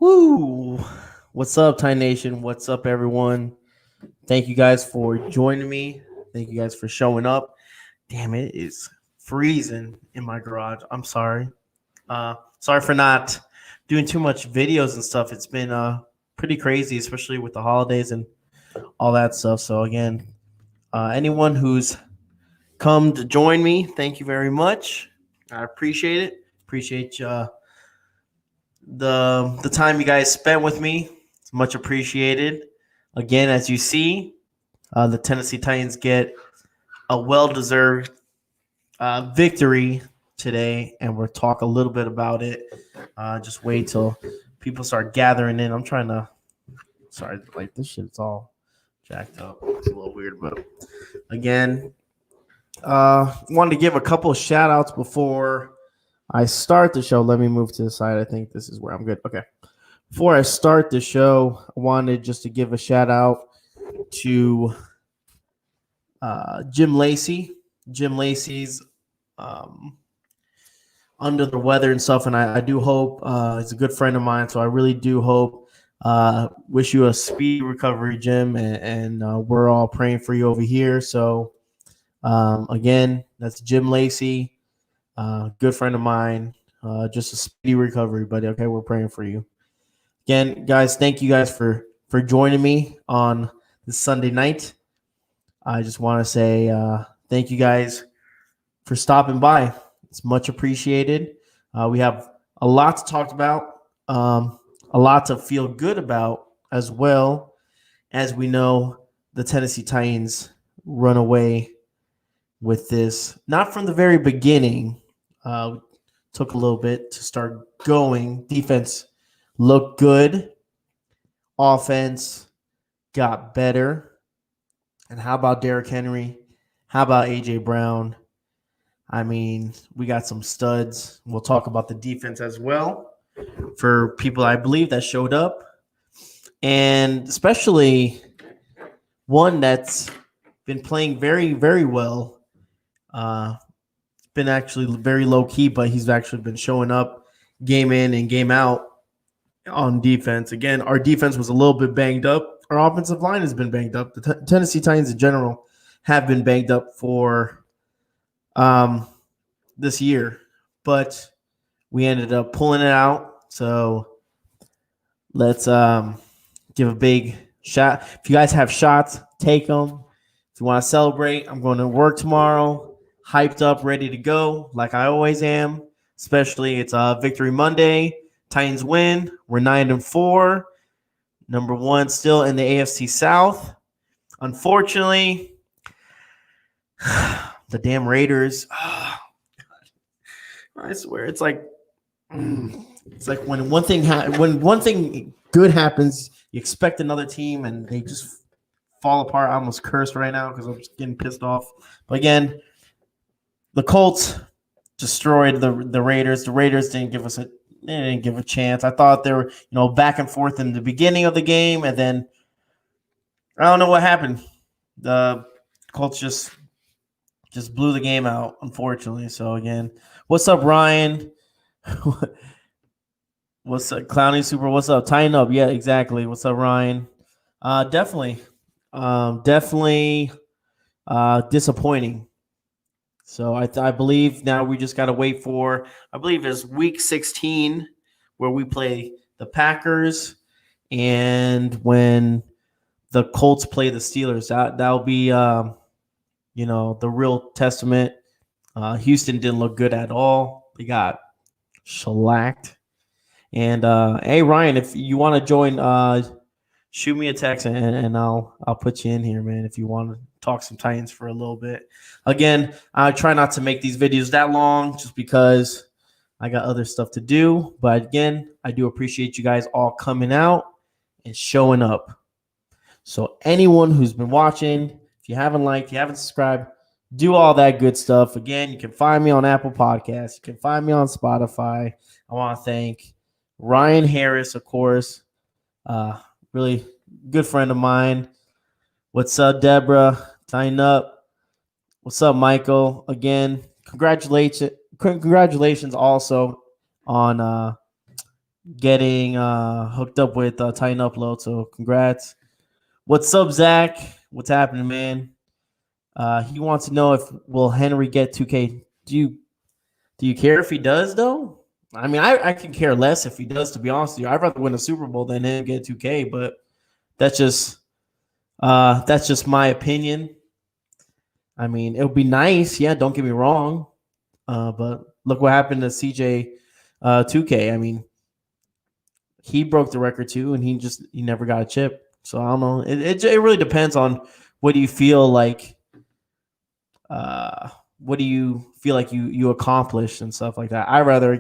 Woo! What's up, Thai Nation? What's up, everyone? Thank you guys for joining me. Thank you guys for showing up. Damn, it is freezing in my garage. I'm sorry. Sorry for not doing too much videos and stuff. It's been pretty crazy, especially with the holidays and all that stuff. So again, anyone who's come to join me, thank you very much. I appreciate it. Appreciate the time you guys spent with me. It's much appreciated. Again, as you see, the Tennessee Titans get a well-deserved victory today, and we'll talk a little bit about it. Just wait till people start gathering in. I'm trying to. Sorry, like this shit's all jacked up. It's a little weird, but again, wanted to give a couple of shout outs before I start the show. Let me move to the side. I think this is where I'm good. Okay. Before I start the show, I wanted just to give a shout out to Jim Lacey. Jim Lacey's under the weather and stuff, and I do hope he's a good friend of mine, so I really do hope. Wish you a speedy recovery, Jim, and we're all praying for you over here. So, again, that's Jim Lacey, good friend of mine. Just a speedy recovery, buddy. Okay, we're praying for you. Again, guys, thank you guys for joining me on this Sunday night. I just want to say thank you guys for stopping by. It's much appreciated. We have a lot to talk about, a lot to feel good about as well, as we know the Tennessee Titans run away with this. Not from the very beginning. Took a little bit to start going. Defense looked good. Offense got better. And how about Derrick Henry? How about A.J. Brown? I mean, we got some studs. We'll talk about the defense as well for people, I believe, that showed up. And especially one that's been playing very, very well. Been actually very low-key, but he's actually been showing up game in and game out on defense. Again, our defense was a little bit banged up. Our offensive line has been banged up. The Tennessee Titans in general have been banged up for this year, but we ended up pulling it out. So let's give a big shot. If you guys have shots, take them. If you want to celebrate, I'm going to work tomorrow. Hyped up, ready to go, like I always am. Especially it's Victory Monday. Titans win. We're 9-4. Number one still in the AFC South. Unfortunately, the damn Raiders. Oh, I swear, it's like when one thing good happens, you expect another team, and they just fall apart. I almost cursed right now because I'm just getting pissed off. But again, the Colts destroyed the Raiders. The Raiders didn't give a chance. I thought they were, back and forth in the beginning of the game, and then I don't know what happened. The Colts just blew the game out, unfortunately. So again, what's up, Ryan? What's up, Clowny Super? What's up? Tying up. Yeah, exactly. What's up, Ryan? Definitely disappointing. So I believe now we just got to wait for, I believe it's week 16 where we play the Packers, and when the Colts play the Steelers, that'll be, the real testament. Houston didn't look good at all. They got shellacked. And, hey, Ryan, if you want to join, shoot me a text and I'll put you in here, man, if you want to talk some Titans for a little bit. Again, I try not to make these videos that long just because I got other stuff to do. But again, I do appreciate you guys all coming out and showing up. So anyone who's been watching, if you haven't liked, if you haven't subscribed, do all that good stuff. Again, you can find me on Apple Podcasts. You can find me on Spotify. I want to thank Ryan Harris, of course. Really good friend of mine. What's up, Deborah? Tying up. What's up, Michael? Again, congratulations also on getting hooked up with Titan Upload. So congrats. What's up, Zach? What's happening, man? He wants to know if will Henry get 2K. Do you care if he does though? I mean, I can care less if he does. To be honest with you, I'd rather win a Super Bowl than him get 2K. But that's just my opinion. I mean, it would be nice. Yeah, don't get me wrong. But look what happened to CJ 2K. I mean, he broke the record too, and he never got a chip. So I don't know. It really depends on what do you feel like. What do you feel like you accomplished and stuff like that. I'd rather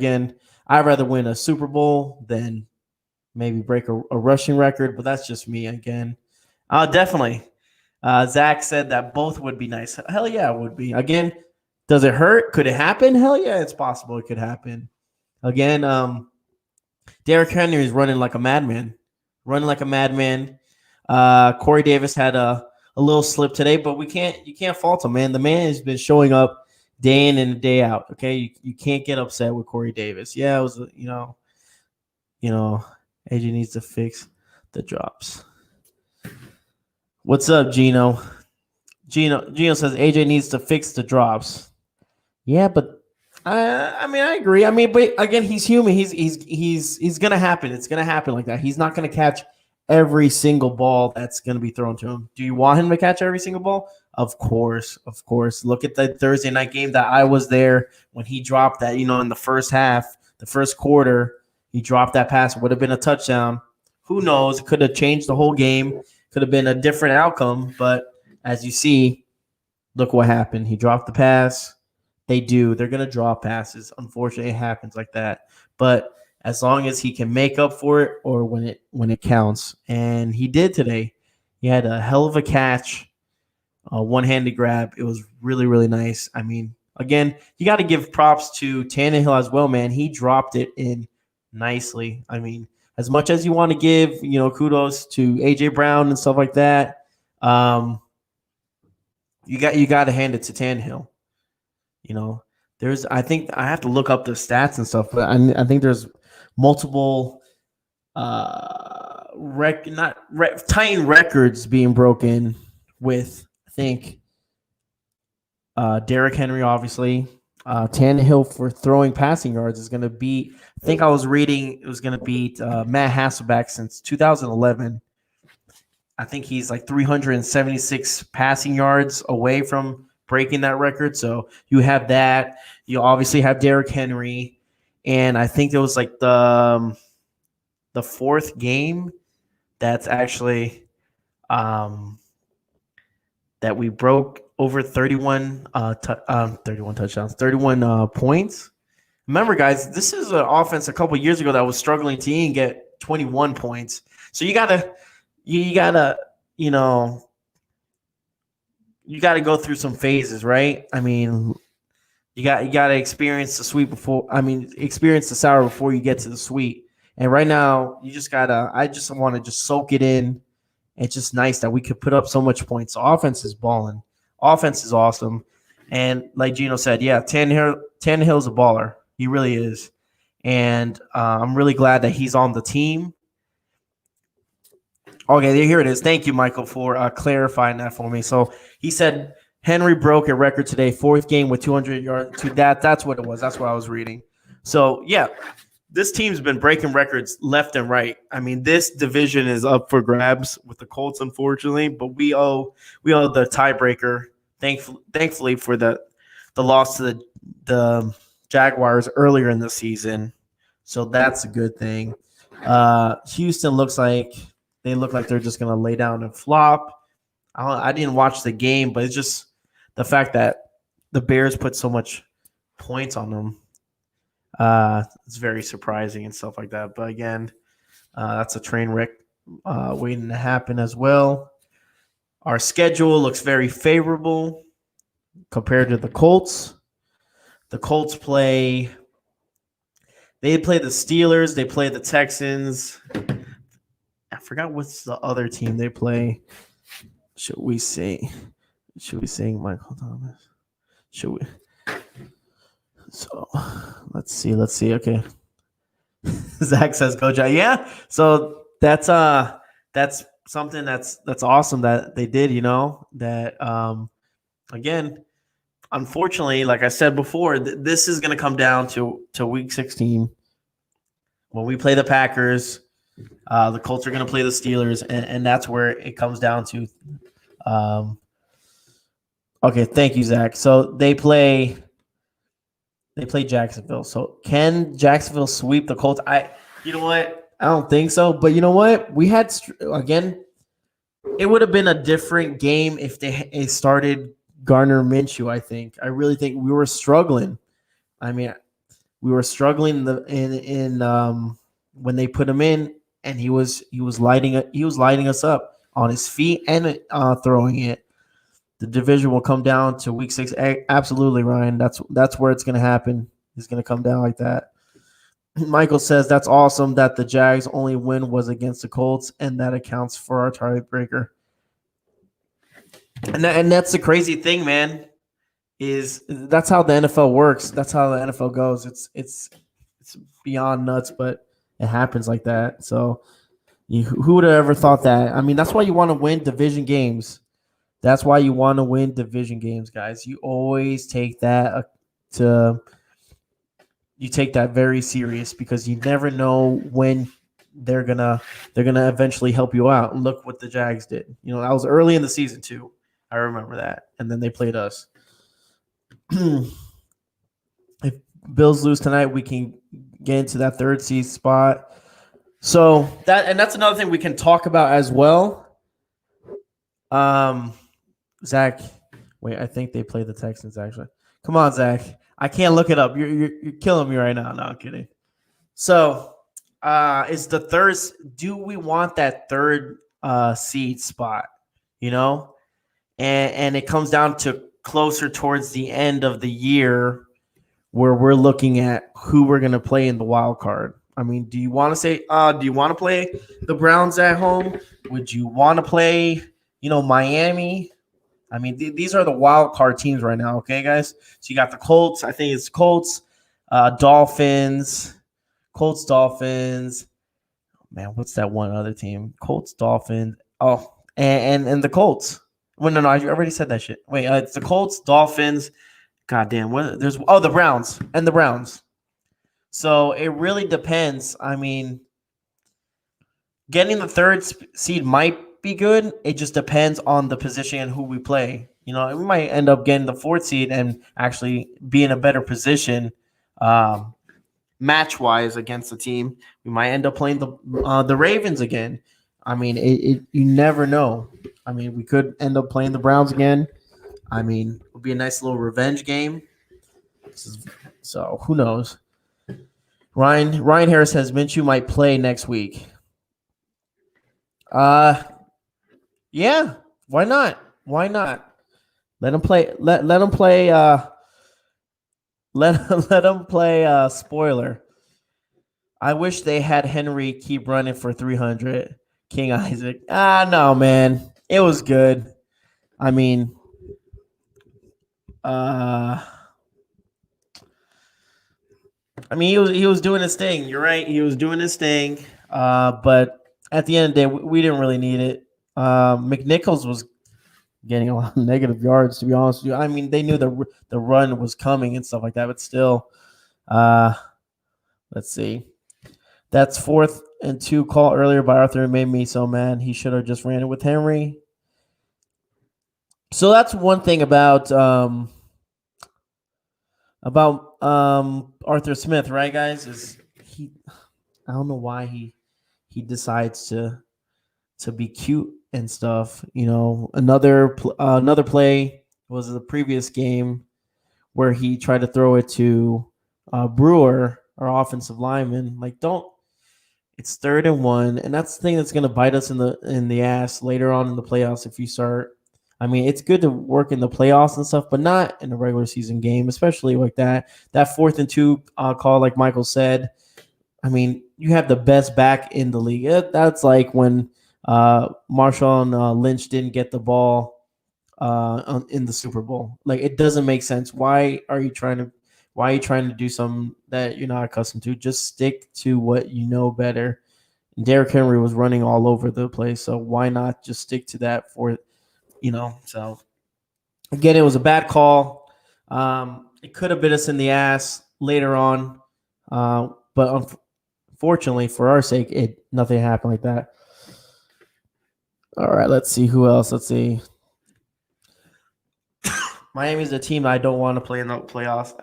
win a Super Bowl than maybe break a rushing record. But that's just me again. Definitely. Zach said that both would be nice. Hell yeah, it would be. Again, does it hurt? Could it happen? Hell yeah, it's possible it could happen. Again, Derrick Henry is running like a madman. Running like a madman. Corey Davis had a little slip today, but you can't fault him, man. The man has been showing up day in and day out. Okay, you can't get upset with Corey Davis. Yeah, it was AJ needs to fix the drops. What's up, Gino? Gino says AJ needs to fix the drops. Yeah, but I mean, I agree. I mean, but again, he's human. He's gonna happen. It's gonna happen like that. He's not gonna catch every single ball that's gonna be thrown to him. Do you want him to catch every single ball? Of course, of course. Look at the Thursday night game that I was there when he dropped that. In the first half, the first quarter, he dropped that pass. It would have been a touchdown. Who knows? It could have changed the whole game. Could have been a different outcome. But as you see, look what happened. He dropped the pass. They're going to drop passes. Unfortunately, it happens like that. But as long as he can make up for it or when it counts. And he did today. He had a hell of a catch, a one-handed grab. It was really, really nice. I mean, again, you got to give props to Tannehill as well, man. He dropped it in nicely. I mean, as much as you want to give, kudos to A.J. Brown and stuff like that, you got to hand it to Tannehill. I think I have to look up the stats and stuff, but I think there's multiple Titan records being broken with, I think, Derrick Henry, obviously. Tannehill for throwing passing yards is going to beat, I think I was reading it was going to beat Matt Hasselbeck since 2011. I think he's like 376 passing yards away from breaking that record. So you have that. You obviously have Derrick Henry. And I think it was like the fourth game that's actually that we broke over 31 touchdowns, 31 points. Remember, guys, this is an offense a couple years ago that was struggling to even get 21 points. So you gotta go through some phases, right? I mean, you gotta experience the sweet experience the sour before you get to the sweet. And right now, I just want to just soak it in. It's just nice that we could put up so much points. The offense is balling. Offense is awesome. And like Gino said, yeah, Tannehill's a baller. He really is. And I'm really glad that he's on the team. Okay, here it is. Thank you, Michael, for clarifying that for me. So he said Henry broke a record today, fourth game with 200 yards. That's what it was. That's what I was reading. So, yeah, this team's been breaking records left and right. I mean, this division is up for grabs with the Colts, unfortunately, but we owe the tiebreaker, thankfully, for the loss to the Jaguars earlier in the season. So that's a good thing. Houston look like they're just going to lay down and flop. I didn't watch the game, but it's just the fact that the Bears put so much points on them. It's very surprising and stuff like that. But again, that's a train wreck waiting to happen as well. Our schedule looks very favorable compared to the Colts. The Colts play the Steelers. They play the Texans. I forgot what's the other team they play. Should we sing Michael Thomas? Should we? So let's see. Okay. Zach says go Jack. Yeah. So that's something that's awesome that they did, that again, unfortunately, like I said before, this is going to come down to week 16 when we play the Packers. The Colts are going to play the Steelers, and that's where it comes down to. Okay, thank you, Zach. So they play Jacksonville. So can Jacksonville sweep the Colts? You know what? I don't think so. But you know what? We had again. It would have been a different game if they started Gardner Minshew. I really think we were struggling. I mean, we were struggling when they put him in, and he was lighting us up on his feet and throwing it. The division will come down to week 6. Absolutely, Ryan. That's where it's going to happen. It's going to come down like that. Michael says that's awesome that the Jags' only win was against the Colts, and that accounts for our tiebreaker. And that's the crazy thing, man. Is that's how the NFL works. That's how the NFL goes. It's beyond nuts, but it happens like that. So, who would have ever thought that? I mean, that's why you want to win division games. That's why you want to win division games, guys. You always take that very serious because you never know when they're gonna eventually help you out. And look what the Jags did. That was early in the season too. I remember that. And then they played us. If Bills lose tonight, we can get into that 3rd seed spot. So that's another thing we can talk about as well. Zach, wait, I think they play the Texans actually. Come on, Zach. I can't look it up. You're killing me right now. No, I'm kidding. So, it's the third. Do we want that 3rd seed spot? And it comes down to closer towards the end of the year where we're looking at who we're going to play in the wild card. I mean, do you want to play the Browns at home? Would you want to play, Miami? I mean, these are the wild card teams right now, okay, guys? So you got the Colts. I think it's Colts, Dolphins. Man, what's that one other team? Colts, Dolphins. Oh, and the Colts. Well, no, I already said that shit. Wait, it's the Colts, Dolphins. Goddamn, the Browns and the Browns. So it really depends. I mean, getting the 3rd seed might be good. It just depends on the position and who we play. We might end up getting the 4th seed and actually be in a better position, match-wise against the team. We might end up playing the Ravens again. I mean, you never know. I mean, we could end up playing the Browns again. I mean, it would be a nice little revenge game. So who knows? Ryan Harris says Minshew might play next week. Yeah. Why not? Let him play. Let him play. Let him play. Spoiler. I wish they had Henry keep running for 300. King Isaac. No, man. It was good. I mean, he was doing his thing. You're right. He was doing his thing. But at the end of the day, we didn't really need it. McNichols was getting a lot of negative yards, to be honest with you. I mean, they knew the run was coming and stuff like that, but still. Let's see. That's 4th and 2 call earlier by Arthur. It made me so mad. He should have just ran it with Henry. So that's one thing about Arthur Smith, right, guys? Is I don't know why he decides to be cute and stuff. Another play was the previous game where he tried to throw it to Brewer, our offensive lineman. Like, it's 3rd and 1, and that's the thing that's going to bite us in the ass later on in the playoffs if you start. I mean, it's good to work in the playoffs and stuff, but not in a regular season game, especially like that. That 4th and 2 call, like Michael said. I mean, you have the best back in the league. That's like when Marshawn Lynch didn't get the ball in the Super Bowl. Like, it doesn't make sense. Why are you trying to Why are you trying to do something that you're not accustomed to? Just stick to what you know better. And Derrick Henry was running all over the place, so why not just stick to that for, So again, it was a bad call. It could have bit us in the ass later on, but unfortunately for our sake, nothing happened like that. All right, let's see who else. Let's see. Miami's a team that I don't want to play in the playoffs.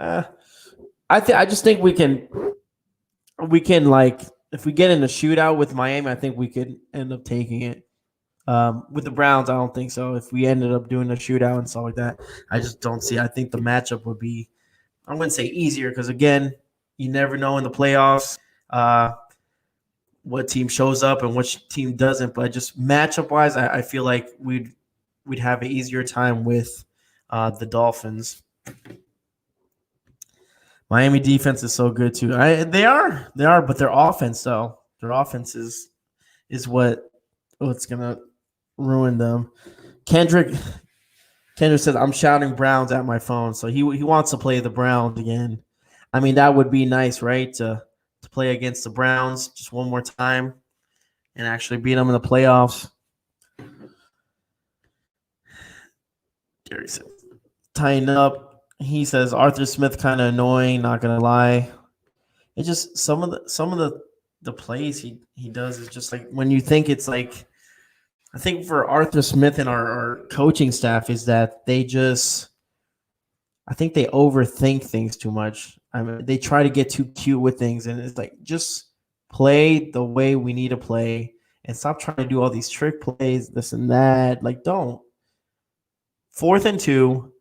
I just think we can like if we get in a shootout with Miami, I think we could end up taking it. With the Browns, I don't think so. If we ended up doing a shootout and stuff like that, I just don't see. I think the matchup would be, I wouldn't say easier because again, you never know in the playoffs what team shows up and which team doesn't. But just matchup wise, I feel like we'd have an easier time with the Dolphins. Miami defense is so good too. They are, but their offense though, their offense is what's gonna ruin them. Kendrick says, I'm shouting Browns at my phone. So he wants to play the Browns again. I mean, that would be nice, right? To play against the Browns just one more time and actually beat them in the playoffs. Gary says, tighten up. He says Arthur Smith kind of annoying, not gonna lie. It's just some of the plays he does is just like when you think it's like, I think for Arthur Smith and our coaching staff is that I think they overthink things too much. I mean, they try to get too cute with things, and it's like, just play the way we need to play and stop trying to do all these trick plays, this and that. Like, don't. 4th and 2,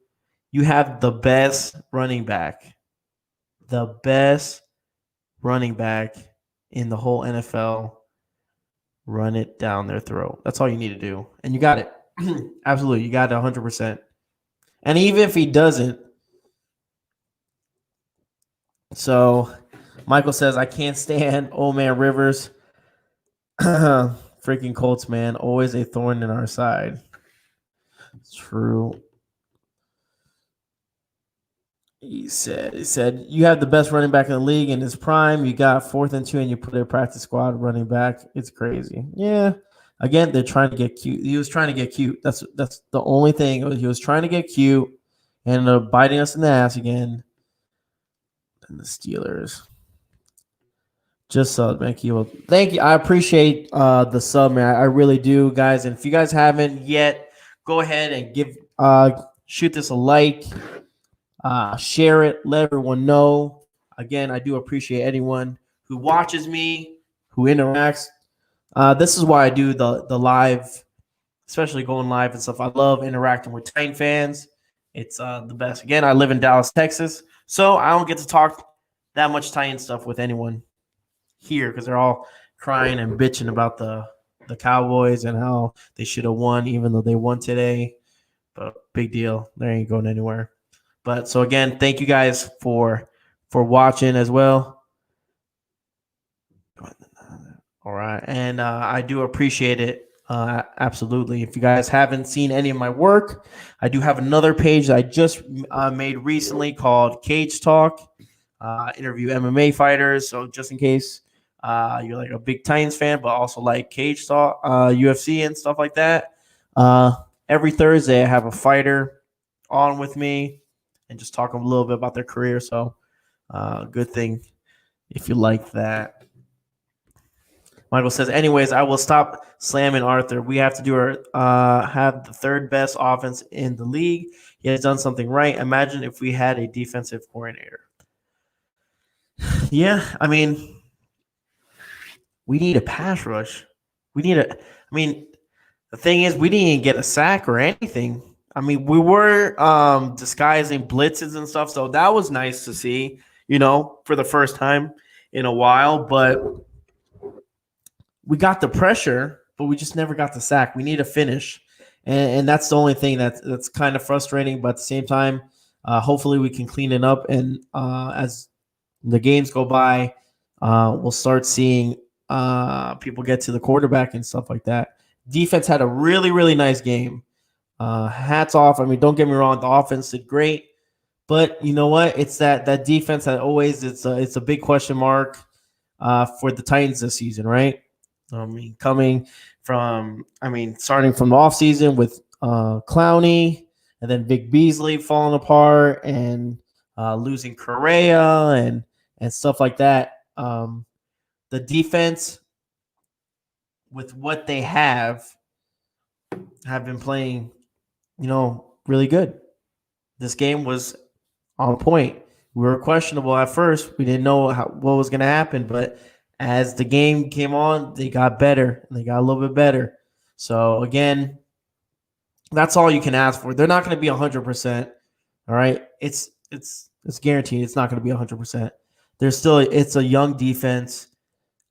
you have the best running back in the whole NFL. Run it down their throat. That's all you need to do. And you got it. Absolutely. You got it 100%. And even if he doesn't, so Michael says, I can't stand old man Rivers. Freaking Colts, man. Always a thorn in our side. It's true. He said, you have the best running back in the league in his prime. You got 4th and 2 and you put a practice squad running back. It's crazy. Yeah. Again, they're trying to get cute. He was trying to get cute. That's the only thing. He was trying to get cute and biting us in the ass again. And the Steelers. Just sub, thank you. Thank you. I appreciate the sub, man. I really do, guys. And if you guys haven't yet, go ahead and shoot this a like. Share it, let everyone know. Again, I do appreciate anyone who watches me, who interacts. This is why I do the live, especially going live and stuff. I love interacting with Titan fans. It's the best. Again, I live in Dallas, Texas, so I don't get to talk that much Titan stuff with anyone here because they're all crying and bitching about the Cowboys and how they should have won, even though they won today. But big deal. They ain't going anywhere. But so again, thank you guys for watching as well. All right, and I do appreciate it absolutely. If you guys haven't seen any of my work, I do have another page that I just made recently called Cage Talk. Interview MMA fighters. So just in case you're like a big Titans fan, but also like Cage Talk, UFC and stuff like that. Every Thursday, I have a fighter on with me and just talk a little bit about their career. So good thing if you like that. Michael says, anyways, I will stop slamming Arthur. We have to do have the 3rd best offense in the league. He has done something right. Imagine if we had a defensive coordinator. Yeah, I mean, we need a pass rush. The thing is, we didn't even get a sack or anything. I mean, we were disguising blitzes and stuff, so that was nice to see, for the first time in a while. But we got the pressure, but we just never got the sack. We need a finish, and that's the only thing that's kind of frustrating. But at the same time, hopefully we can clean it up. And as the games go by, we'll start seeing people get to the quarterback and stuff like that. Defense had a really, really nice game. Hats off. I mean, don't get me wrong. The offense did great. But you know what? It's that defense that always it's a big question mark for the Titans this season, right? I mean, starting from the offseason with Clowney and then Vic Beasley falling apart and losing Correa and stuff like that. The defense with what they have been playing, really good. This game was on point. We were questionable at first. We didn't know what was going to happen, but as the game came on, they got better. They got a little bit better. So again, that's all you can ask for. They're not going to be 100%. All right, it's guaranteed. It's not going to be 100%. It's a young defense.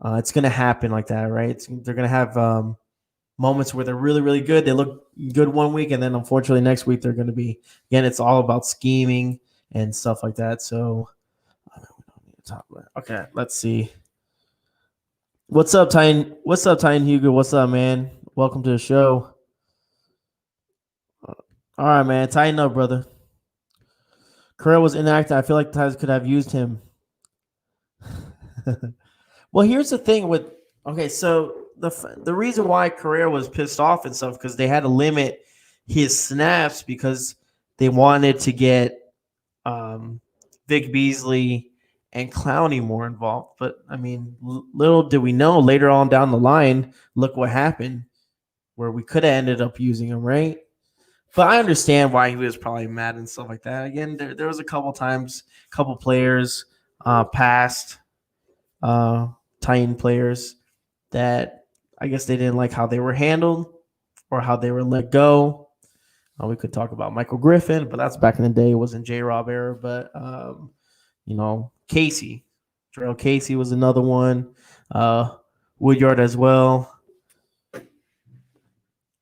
It's going to happen like that, right? They're going to have moments where they're really, really good. They look good one week, and then unfortunately next week they're going to be, again, it's all about scheming and stuff like that. So, okay, let's see. What's up, Tyne? What's up, Tyne Hugo? What's up, man? Welcome to the show. All right, man. Tighten up, brother. Correa was inactive. I feel like the Tigers could have used him. Well, here's the thing with so the reason why Correa was pissed off and stuff because they had to limit his snaps because they wanted to get Vic Beasley and Clowney more involved. But I mean, little did we know later on down the line, look what happened where we could have ended up using him, right? But I understand why he was probably mad and stuff like that. Again, there was a couple times, couple players past Titan players that I guess they didn't like how they were handled or how they were let go. We could talk about Michael Griffin, but that's back in the day. It wasn't J-Rob era, but Casey. Jarrell Casey was another one. Woodyard as well.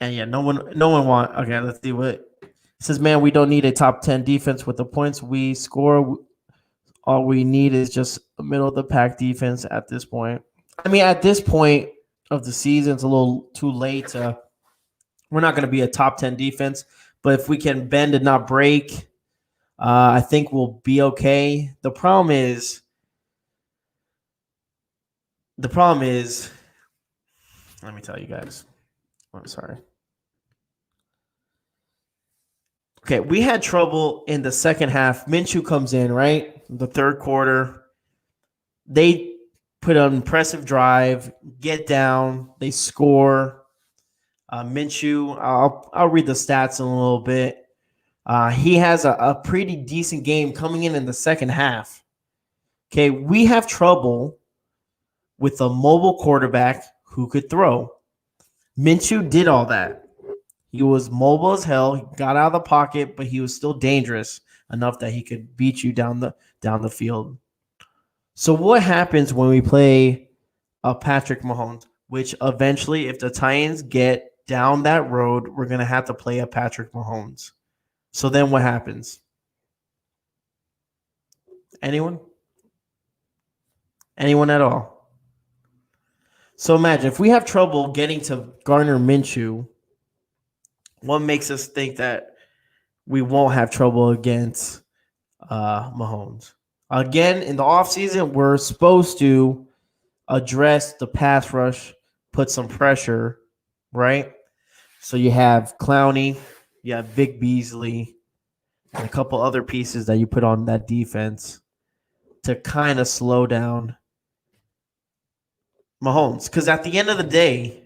And yeah, no one want. Okay, let's see what it says. Man, we don't need a top 10 defense with the points we score. All we need is just a middle of the pack defense at this point. I mean, at this point of the season, it's a little too late. We're not going to be a top 10 defense, but if we can bend and not break, I think we'll be okay. The problem is, let me tell you guys. I'm sorry. Okay, we had trouble in the second half. Minshew comes in, right? The third quarter. They put an impressive drive, get down, they score. Minshew, I'll read the stats in a little bit. He has a pretty decent game coming in the second half. Okay, we have trouble with a mobile quarterback who could throw. Minshew did all that. He was mobile as hell. He got out of the pocket, but he was still dangerous enough that he could beat you down the field. So what happens when we play Patrick Mahomes? Which eventually, if the Titans get down that road, we're going to have to play a Patrick Mahomes. So then what happens? Anyone? Anyone at all? So imagine if we have trouble getting to Gardner Minshew, what makes us think that we won't have trouble against Mahomes? Again, in the offseason, we're supposed to address the pass rush, put some pressure, right? So you have Clowney, you have Vic Beasley, and a couple other pieces that you put on that defense to kind of slow down Mahomes. Because at the end of the day,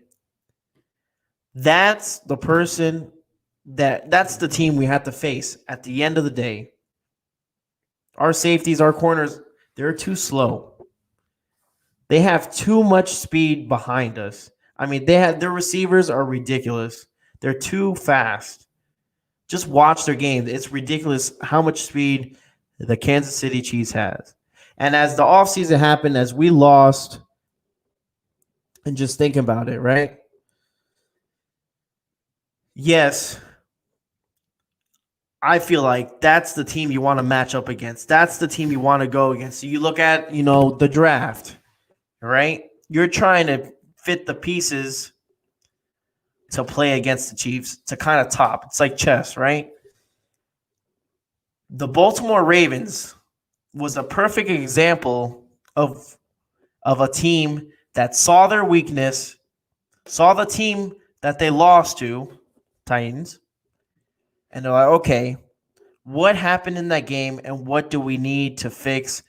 that's the person that's the team we have to face at the end of the day. Our safeties, our corners, they're too slow. They have too much speed behind us. I mean, their receivers are ridiculous. They're too fast. Just watch their game. It's ridiculous how much speed the Kansas City Chiefs has. And as the offseason happened, as we lost, and just think about it, right? Yes, I feel like that's the team you want to match up against. That's the team you want to go against. So you look at, the draft, right? You're trying to fit the pieces to play against the Chiefs to kind of top. It's like chess, right? The Baltimore Ravens was a perfect example of a team that saw their weakness, saw the team that they lost to, Titans, and they're like, okay, what happened in that game and what do we need to fix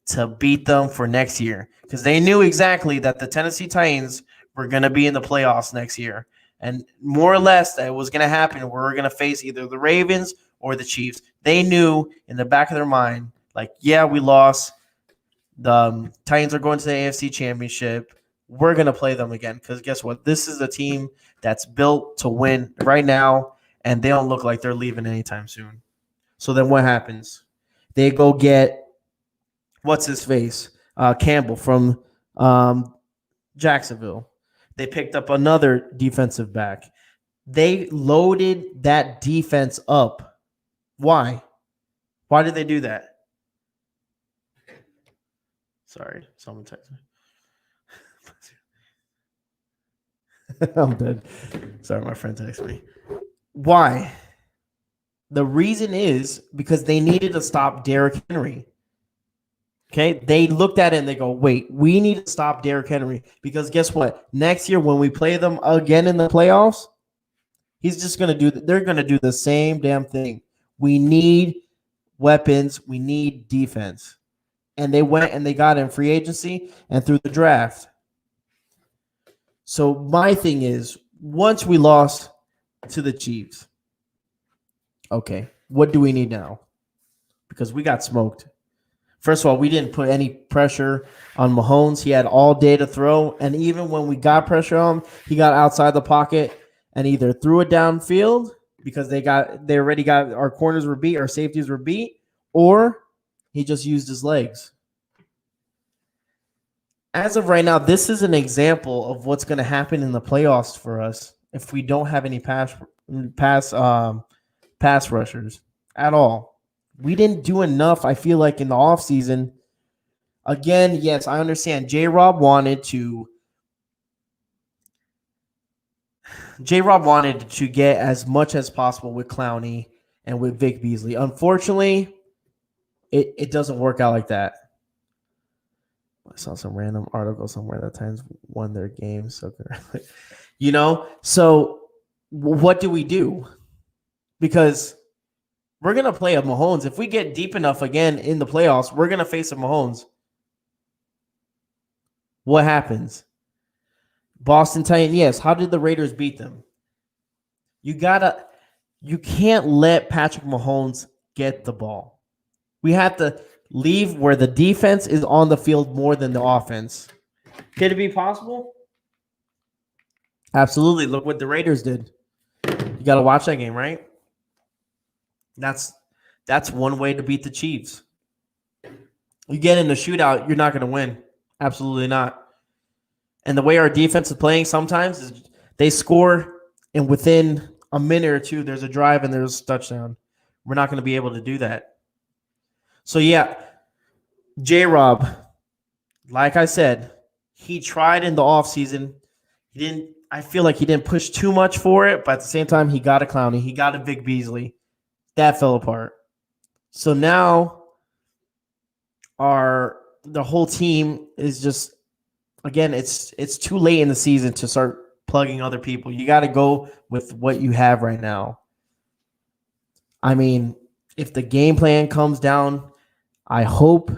to beat them for next year? Because they knew exactly that the Tennessee Titans were going to be in the playoffs next year. And more or less that was going to happen. We're going to face either the Ravens or the Chiefs. They knew in the back of their mind, like, yeah, we lost. The Titans are going to the AFC Championship. We're going to play them again because guess what? This is a team that's built to win right now, and they don't look like they're leaving anytime soon. So then what happens? They go get what's his face? Campbell from Jacksonville. They picked up another defensive back. They loaded that defense up. Why? Why did they do that? Sorry, someone texted me. I'm dead. Sorry, my friend texted me. Why? The reason is because they needed to stop Derrick Henry. Okay, they looked at it and they go, wait, we need to stop Derrick Henry because guess what? Next year when we play them again in the playoffs, they're going to do the same damn thing. We need weapons. We need defense. And they went and they got in free agency and through the draft. So my thing is, once we lost to the Chiefs, okay, what do we need now? Because we got smoked. First of all, we didn't put any pressure on Mahomes. He had all day to throw. And even when we got pressure on him, he got outside the pocket and either threw it downfield because they already got our corners were beat, our safeties were beat, or he just used his legs. As of right now, this is an example of what's going to happen in the playoffs for us if we don't have any pass rushers at all. We didn't do enough, I feel like, in the offseason. Again, yes, I understand. J-Rob wanted to get as much as possible with Clowney and with Vic Beasley. Unfortunately, it doesn't work out like that. I saw some random article somewhere that Titans won their game. So, so what do we do? Because we're going to play a Mahomes. If we get deep enough again in the playoffs, we're going to face a Mahomes. What happens? Boston Titans, yes. How did the Raiders beat them? You can't let Patrick Mahomes get the ball. We have to leave where the defense is on the field more than the offense. Could it be possible? Absolutely. Look what the Raiders did. You got to watch that game, right? That's one way to beat the Chiefs. You get in the shootout, you're not going to win. Absolutely not. And the way our defense is playing sometimes is they score, and within a minute or two, there's a drive and there's a touchdown. We're not going to be able to do that. So, yeah, J-Rob, like I said, he tried in the offseason. I feel like he didn't push too much for it, but at the same time, he got a Clowney. He got a Vic Beasley. That fell apart. So now the whole team is just, again, it's too late in the season to start plugging other people. You got to go with what you have right now. I mean, if the game plan comes down, I hope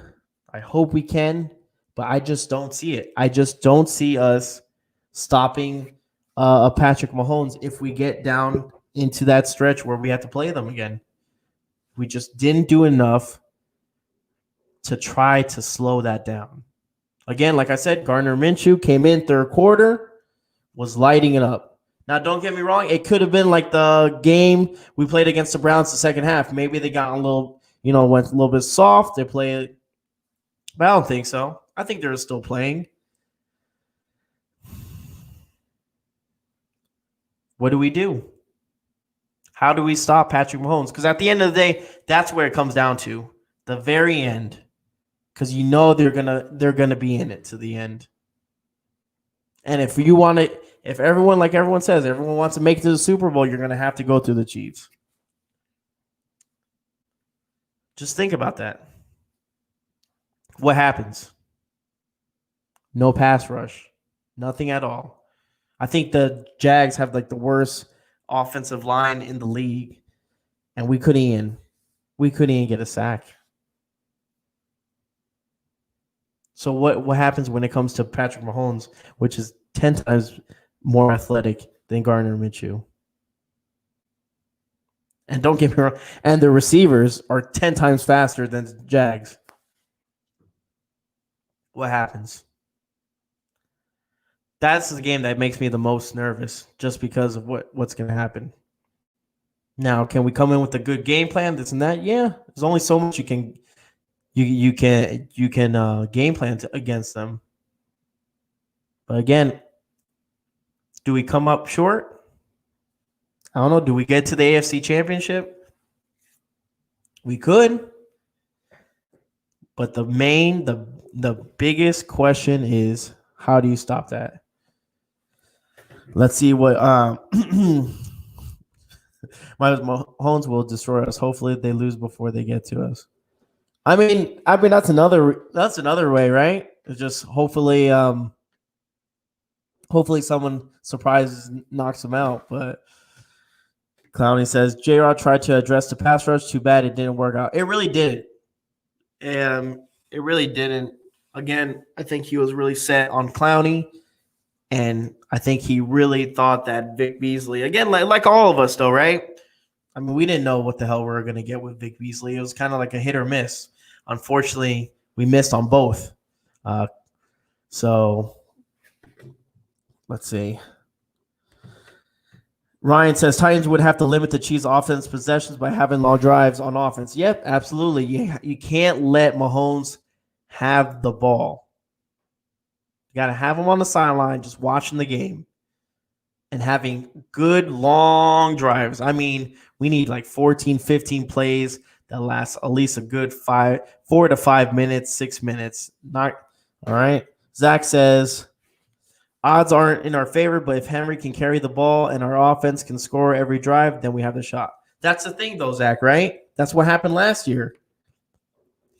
we can, but I just don't see it. I just don't see us stopping a Patrick Mahomes if we get down into that stretch where we have to play them again. We just didn't do enough to try to slow that down. Again, like I said, Gardner Minshew came in third quarter, was lighting it up. Now, don't get me wrong. It could have been like the game we played against the Browns the second half. Maybe they got a little, went a little bit soft. They played, but I don't think so. I think they're still playing. What do we do? How do we stop Patrick Mahomes? Because at the end of the day, that's where it comes down to, the very end. Because they're gonna be in it to the end. And if everyone, like everyone says, everyone wants to make it to the Super Bowl, you're gonna have to go through the Chiefs. Just think about that. What happens? No pass rush. Nothing at all. I think the Jags have like the worst offensive line in the league, and we couldn't even get a sack. So what happens when it comes to Patrick Mahomes, which is 10 times more athletic than Gardner Minshew? And don't get me wrong, and the receivers are 10 times faster than the Jags. What happens? That's the game that makes me the most nervous, just because of what's going to happen. Now, can we come in with a good game plan, this and that? Yeah, there's only so much you can game plan against them. But again, do we come up short? I don't know. Do we get to the AFC Championship? We could. But the biggest question is, how do you stop that? Let's see what Mahomes will destroy us. Hopefully they lose before they get to us. I mean that's another way, right? It's just hopefully someone surprises knocks them out. But Clowney says J-Rod tried to address the pass rush. Too bad it didn't work out. It really didn't. It really didn't. Again, I think he was really set on Clowney, and I think he really thought that Vic Beasley, again, like all of us, though, right? I mean, we didn't know what the hell we were going to get with Vic Beasley. It was kind of like a hit or miss. Unfortunately, we missed on both. So let's see. Ryan says Titans would have to limit the Chiefs' offense possessions by having long drives on offense. Yep, absolutely. You can't let Mahomes have the ball. You got to have him on the sideline just watching the game and having good long drives. I mean, we need like 14, 15 plays that last at least a good 4 to 5 minutes, 6 minutes. Not all right. Zach says odds aren't in our favor, but if Henry can carry the ball and our offense can score every drive, then we have the shot. That's the thing, though, Zach, right? That's what happened last year.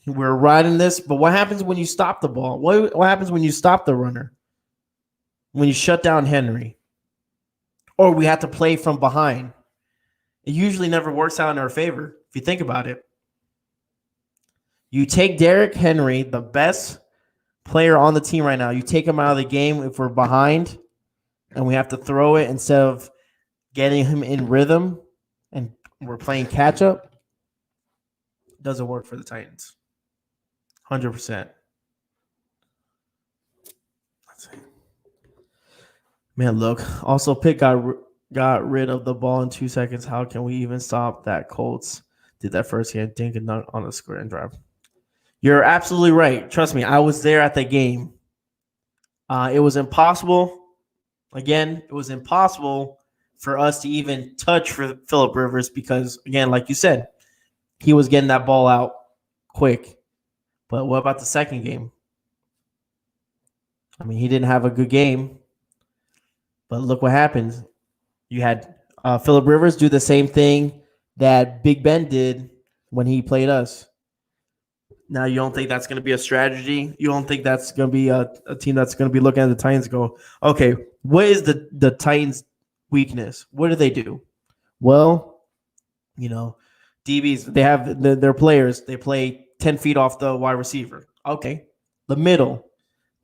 We're riding this, but what happens when you stop the ball? What happens when you stop the runner? When you shut down Henry? Or we have to play from behind. It usually never works out in our favor, if you think about it. You take Derrick Henry, the best player on the team right now, you take him out of the game if we're behind and we have to throw it instead of getting him in rhythm and we're playing catch up. Doesn't work for the Titans. 100%. Let's see. Man, look. Also, Pitt got rid of the ball in 2 seconds. How can we even stop that? Colts did that first game. Dink and dunk on the square and drive. You're absolutely right. Trust me, I was there at the game. It was impossible. Again, it was impossible for us to even touch for Phillip Rivers because, again, like you said, he was getting that ball out quick. But what about the second game? I mean, he didn't have a good game. But look what happened. You had Phillip Rivers do the same thing that Big Ben did when he played us. Now, you don't think that's going to be a strategy? You don't think that's going to be a team that's going to be looking at the Titans and go, okay, what is the Titans' weakness? What do they do? Well, DBs, they have their players. They play 10 feet off the wide receiver. Okay. The middle.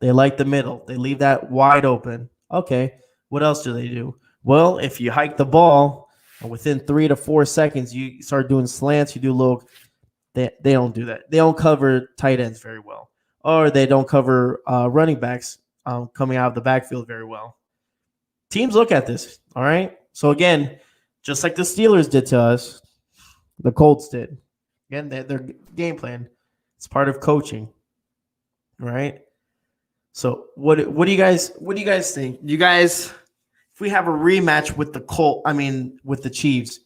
They like the middle. They leave that wide open. Okay. What else do they do? Well, if you hike the ball and within 3 to 4 seconds, you start doing slants, you do little – they don't do that. They don't cover tight ends very well. Or they don't cover running backs coming out of the backfield very well. Teams look at this, all right? So, again, just like the Steelers did to us, the Colts did. Again, their game plan. It's part of coaching, right? So, what do you guys think? You guys, if we have a rematch with with the Chiefs,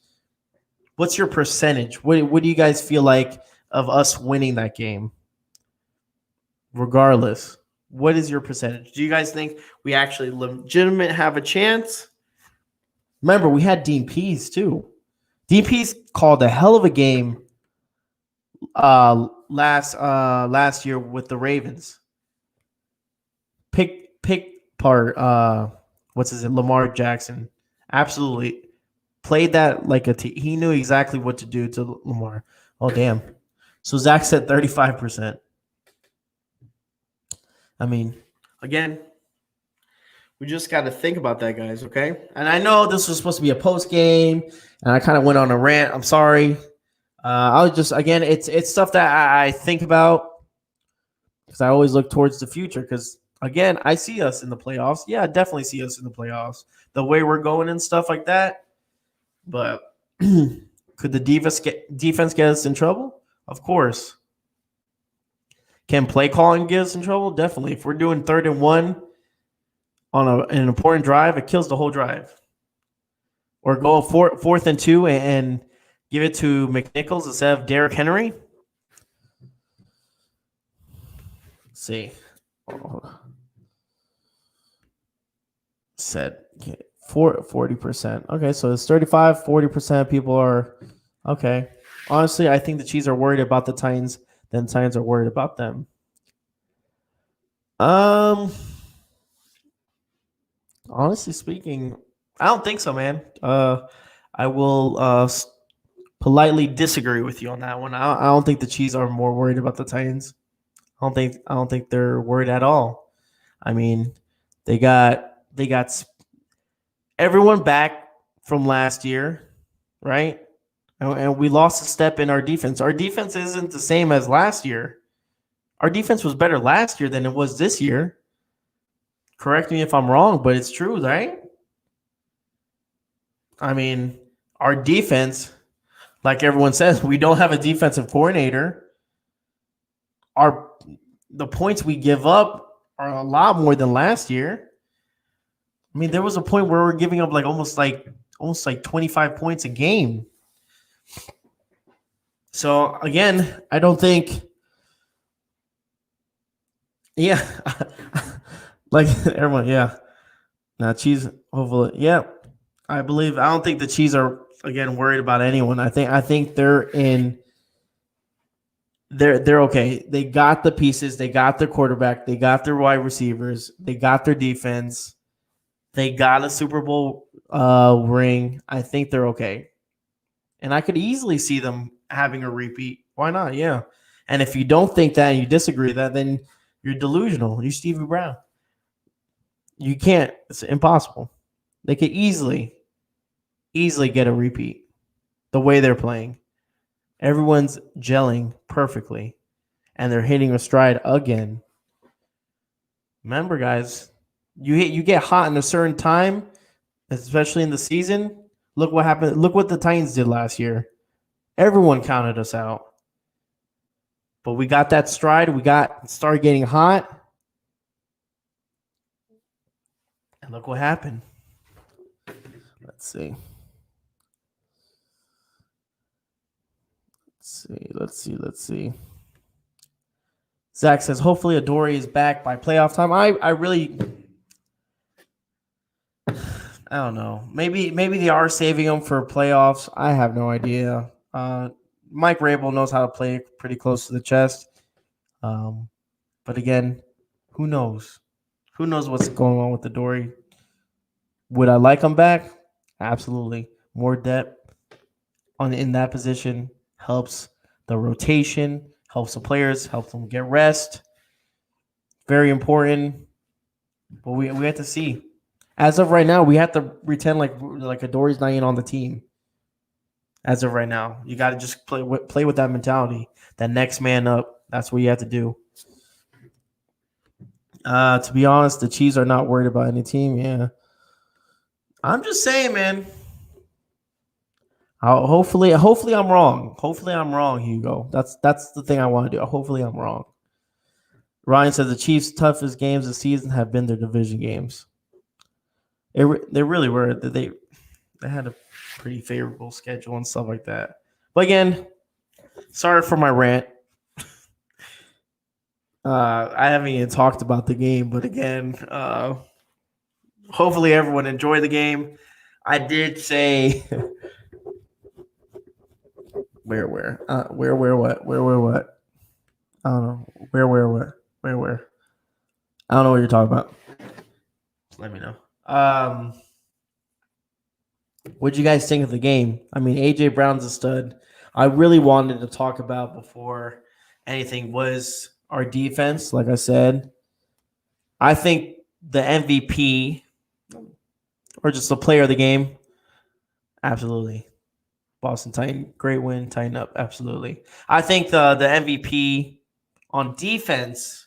what's your percentage? What do you guys feel like of us winning that game? Regardless, what is your percentage? Do you guys think we actually legitimately have a chance? Remember, we had Dean Pease too. Dean Pease called a hell of a game last year with the Ravens. Pick part what's his name? Lamar Jackson. Absolutely played that like a team. He knew exactly what to do to Lamar. Oh damn. So Zach said 35%. I mean, again, we just got to think about that, guys, okay? And I know this was supposed to be a post game, and I kind of went on a rant. I'm sorry. I was just, again, it's stuff that I think about because I always look towards the future because, again, I see us in the playoffs. Yeah, I definitely see us in the playoffs. The way we're going and stuff like that. But could the defense get us in trouble? Of course. Can play calling get us in trouble? Definitely. If we're doing 3rd and 1 on an important drive, it kills the whole drive. Or go 4th and 2 and give it to McNichols instead of Derrick Henry. Let's see. Said 40%. Okay, so it's 35, 40% people are okay. Honestly, I think the Chiefs are worried about the Titans, then Titans are worried about them. Honestly speaking, I don't think so, man. I will politely disagree with you on that one. I don't think the Chiefs are more worried about the Titans. I don't think they're worried at all. I mean, they got everyone back from last year, right? And we lost a step in our defense. Our defense isn't the same as last year. Our defense was better last year than it was this year. Correct me if I'm wrong, but it's true, right? I mean, our defense, like everyone says, we don't have a defensive coordinator. The points we give up are a lot more than last year. I mean, there was a point where we're giving up almost like 25 points a game. So again, I don't think. Yeah, like everyone, yeah. Now, Chiefs, hopefully, yeah. I don't think the Chiefs are again worried about anyone. I think they're in. They're okay. They got the pieces. They got their quarterback. They got their wide receivers. They got their defense. They got a Super Bowl ring. I think they're okay. And I could easily see them having a repeat. Why not? Yeah. And if you don't think that and you disagree with that, then you're delusional. You're Stevie Brown. You can't. It's impossible. They could easily get a repeat the way they're playing. Everyone's gelling perfectly, and they're hitting a stride again. Remember, guys, you get hot in a certain time, especially in the season. Look what happened. Look what the Titans did last year. Everyone counted us out. But we got that stride. We started getting hot. And look what happened. Let's see. Let's see. Zach says, hopefully Adoree is back by playoff time. I really, I don't know. Maybe they are saving him for playoffs. I have no idea. Mike Rabel knows how to play pretty close to the chest. But again, who knows? Who knows what's going on with Adoree? Would I like him back? Absolutely. More depth in that position helps the rotation, helps the players, helps them get rest. Very important. But we have to see. As of right now, we have to pretend like Adoree's not even on the team. As of right now, you got to just play with that mentality. That next man up. That's what you have to do. To be honest, the Chiefs are not worried about any team. Yeah, I'm just saying, man. Hopefully I'm wrong. Hopefully I'm wrong, Hugo. That's the thing I want to do. Hopefully I'm wrong. Ryan says the Chiefs' toughest games this season have been their division games. They really were. They had a pretty favorable schedule and stuff like that. But again, sorry for my rant. I haven't even talked about the game, but again, hopefully everyone enjoyed the game. I did say What? I don't know. Where? I don't know what you're talking about. Let me know. What'd you guys think of the game? I mean, AJ Brown's a stud. I really wanted to talk about before anything was our defense. Like I said, I think the MVP or just the player of the game, absolutely. Boston Titan, great win, tighten up, absolutely. I think the MVP on defense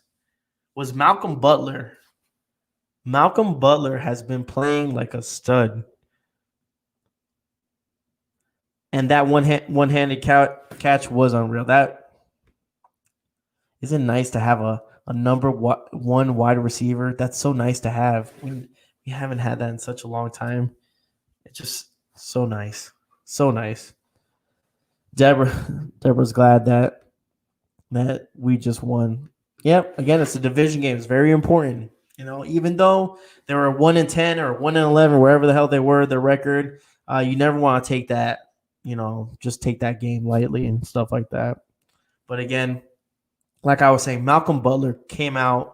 was Malcolm Butler. Malcolm Butler has been playing like a stud. And that one-handed catch was unreal. That isn't nice to have a number one wide receiver. That's so nice to have. We haven't had that in such a long time. It's just so nice. So nice. Deborah's glad that we just won. Yep. Again, it's a division game. It's very important. Even though they were 1-10 or 1-11, wherever the hell they were, their record, you never want to take that. Just take that game lightly and stuff like that. But again, like I was saying, Malcolm Butler came out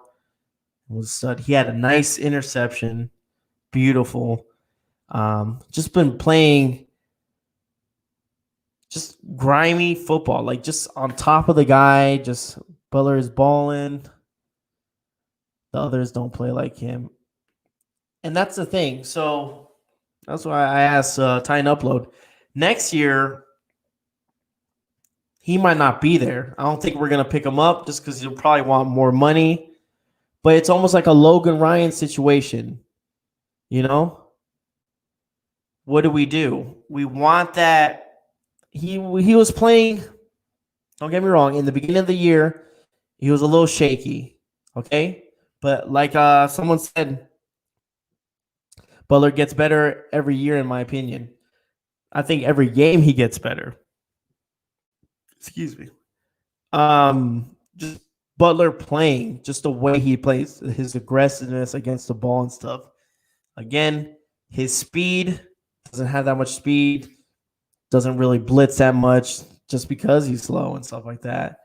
and was a stud. He had a nice interception, beautiful. Just been playing just grimy football, like just on top of the guy. Just Butler is balling. The others don't play like him, and that's the thing. So that's why I asked Tyne Upload. Next year, he might not be there. I don't think we're going to pick him up just because he'll probably want more money. But it's almost like a Logan Ryan situation. What do? We want that. He was playing, don't get me wrong, in the beginning of the year, he was a little shaky. Okay? But like someone said, Butler gets better every year, in my opinion. I think every game he gets better. Excuse me. Just Butler playing, just the way he plays, his aggressiveness against the ball and stuff. Again, his speed, doesn't have that much speed, doesn't really blitz that much just because he's slow and stuff like that.